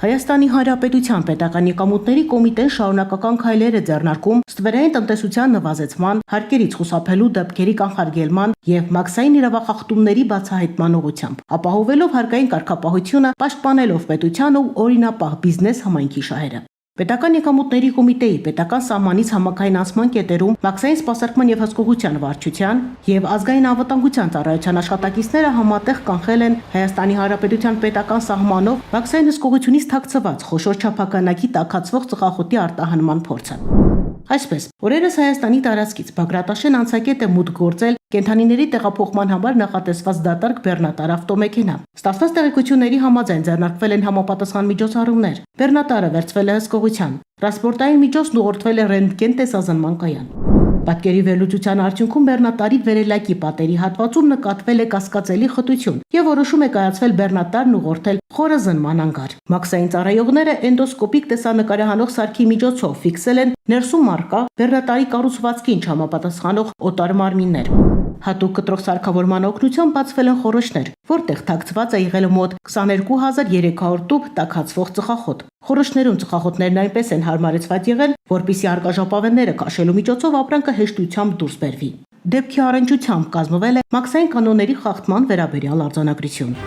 Հայաստանի Հանրապետության պետական եկամուտների կոմիտեն շարունակական քայլեր է ձեռնարկում ստվերային տնտեսության նվազեցման, հարկերից խուսափելու դեպքերի կանխարգելման եւ մաքսային իրավախախտումների բացահայտման ուղղությամբ, ապահովելով հարկային կարգապահությունը, պաշտպանելով պետության ու օրինապահ բիզնես համայնքի շահերը։ Պետական եկամուտների կոմիտեի պետական սահմանից համակային անցման կետերում մաքսային սպասարկման եւ հսկողության վարչության եւ ազգային անվտանգության ծառայության աշխատակիցները համատեղ կանխել են Հայաստանի Հանրապետության պետական սահմանով մաքսային հսկողությունից թաքցված խոշոր չափականակի տաքացվող ծխախոտի արտահանման փորձը։ Այսպես, օրերս Հայաստանի տարածքից Բագրատաշեն անցակետ է մուտք գործել կենդանիների տեղափոխման համար նախատեսված դատարկ բեռնատար ավտոմեքենա։ Ստացված տեղեկությունների համաձայն ձեռնարկվել են համապատասխան միջոցառումներ։ Բեռնատարը վերցվել է հսկողության։ Տրանսպորտային միջոցն ուղղորդվել է ռենտգեն տեսազնման կայան։ Պատկերի վերլուծության արդյունքում բեռնատարի վերելակի պատերի հատվածում նկատվել է կասկածելի խտություն եւ որոշում է կայացվել բեռնատարն ուղղորդել խորը զննման անգար։ Մաքսային ծառայողները էնդոսկոպիկ տեսանկարահանող սարքի միջոցով ֆիքսել են ներսում առկա բեռնատարի կառուցվածքին չհամապատասխանող օտար մարմիններ։ Հատուկ կտրող սարքավորման օգնությամբ բացվել են խոռոչներ, որտեղ թաքցված է եղել մոտ 22300 տուփ տաքացվող ծխախոտ։ Խոռոչներում ծխախոտներն այնպես են հարմարեցված եղել, որպեսզի արկաժապավենները քաշելու միջոցով ապրանքը հեշտությամբ դուրս բերվի։ Դեպքի առնչությամբ կազմվել է մաքսային կանոնների խախտման վերաբերյալ արձանագրություն։